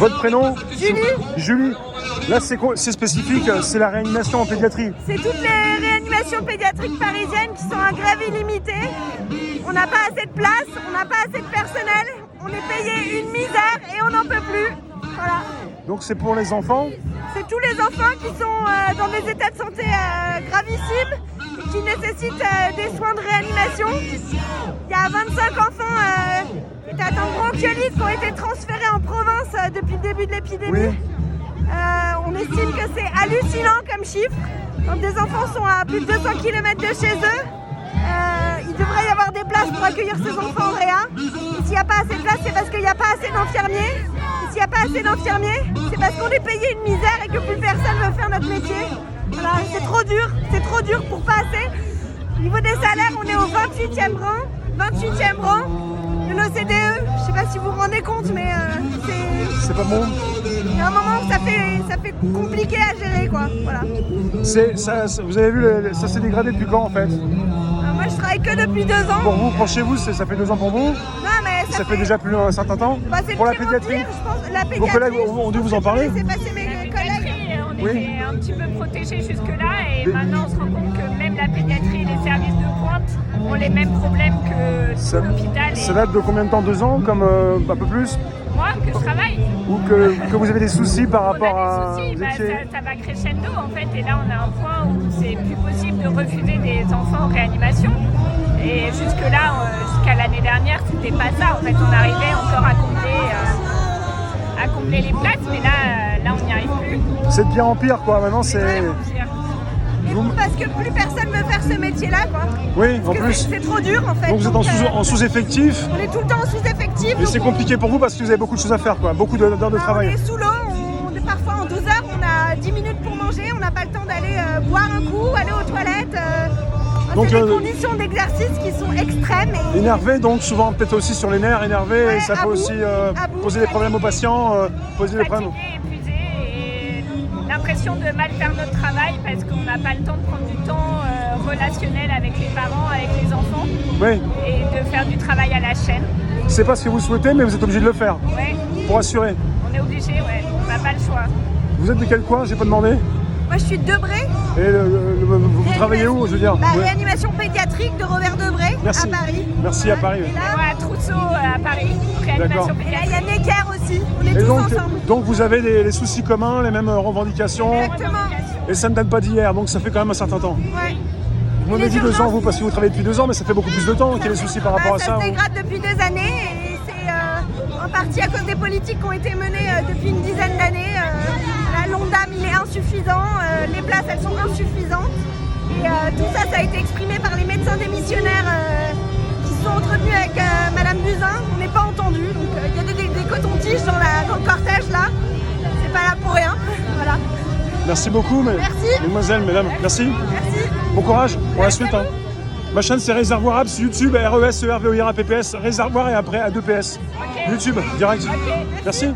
Votre prénom? Julie. Julie. Là, c'est spécifique, c'est la réanimation en pédiatrie. C'est toutes les réanimations pédiatriques parisiennes qui sont en grève illimitée. On n'a pas assez de place, on n'a pas assez de personnel, on est payé une misère et on n'en peut plus. Voilà. Donc c'est pour les enfants? C'est tous les enfants qui sont dans des états de santé gravissimes et qui nécessitent des soins de réanimation. Il y a 25 enfants qui étaient atteints de bronchiolite qui ont été transférés en province depuis le début de l'épidémie. Oui. On estime que c'est hallucinant comme chiffre. Quand des enfants sont à plus de 200 km de chez eux, il devrait y avoir des places pour accueillir ces enfants en réa. Et s'il n'y a pas assez de place, c'est parce qu'il n'y a pas assez d'infirmiers. Et s'il n'y a pas assez d'infirmiers, c'est parce qu'on est payé une misère et que plus personne ne veut faire notre métier. Voilà, c'est trop dur pour pas assez. Au niveau des salaires, on est au 28e rang. 28e rang de l'OCDE. Je sais pas si vous vous rendez compte, mais c'est pas bon. Il y a un moment où ça fait compliqué à gérer, quoi. Voilà. Vous avez vu, ça s'est dégradé depuis quand en fait? Moi, je travaille que depuis 2 ans. Pour vous, pronchez-vous, ça fait 2 ans pour vous? Non, mais ça fait déjà plus un certain temps? Bah, pour la pédiatrie? Je pense, la pédiatrie. Vos collègues ont dû vous en parler? C'est passé mes collègues. On était un petit peu protégés jusque-là et maintenant on se rend compte que même la pédiatrie et les services de pointe ont les mêmes problèmes que l'hôpital. Ça date de combien de temps? 2 ans, comme un peu plus? Moi, que je travaille. Ou que vous avez des soucis par rapport à... Soucis, ça va crescendo en fait et là on a un point où c'est plus possible de refuser des enfants en réanimation. Et jusque-là, jusqu'à l'année dernière, c'était pas ça. En fait, on arrivait encore à combler les places, mais là on n'y arrive plus. C'est de bien en pire, quoi. Maintenant, c'est... Parce que plus personne veut faire ce métier-là, quoi. Oui, en plus. C'est trop dur, en fait. Donc vous êtes en sous-effectif. On est tout le temps en sous-effectif. Et c'est compliqué pour vous parce que vous avez beaucoup de choses à faire, quoi. Beaucoup d'heures de travail. On est sous l'eau. Parfois, en 12 heures, on a 10 minutes pour manger. On n'a pas le temps d'aller boire un coup, aller aux toilettes. Donc, c'est des conditions d'exercice qui sont extrêmes. Énervé, donc souvent peut-être aussi sur les nerfs, énervé, ouais, et ça peut aussi poser des problèmes aux patients, poser des problèmes. Épuisé, et l'impression de mal faire notre travail parce qu'on n'a pas le temps de prendre du temps relationnel avec les parents, avec les enfants, oui. Et de faire du travail à la chaîne. C'est pas ce que vous souhaitez, mais vous êtes obligé de le faire, ouais. Pour assurer. On est obligé, ouais, on n'a pas le choix. Vous êtes de quel coin? J'ai pas demandé. Moi, je suis de Debré. Et vous travaillez où, je veux dire? Réanimation pédiatrique de Robert Debré, à Paris. Merci, à Paris. Et là, à Trousseau, à Paris, réanimation pédiatrique. Et là, il y a Necker aussi, on est tous ensemble. Donc vous avez les soucis communs, les mêmes revendications. Exactement. Et ça ne date pas d'hier, donc ça fait quand même un certain temps. Ouais. Vous m'avez dit 2 ans, vous, parce que vous travaillez depuis 2 ans, mais ça fait beaucoup plus de temps qu'il y a des soucis par rapport à ça. Ça se dégrade depuis des années et c'est en partie à cause des politiques qui ont été menées depuis une dizaine d'années. L'ONDAM, il est insuffisant, les places, elles sont insuffisantes. Et tout ça, ça a été exprimé par les médecins démissionnaires qui se sont entretenus avec Madame Buzyn. On n'est pas entendu, donc il y a des cotons-tiges dans le cortège là. C'est pas là pour rien, voilà. Merci beaucoup, mesdemoiselles, mesdames. Merci. Merci. Bon courage pour la suite. Hein. Ma chaîne, c'est Réservoir Abs, YouTube, RES, ERVOIRA, PPS, Réservoir et après A2PS. Okay. YouTube, direct. Okay. Merci.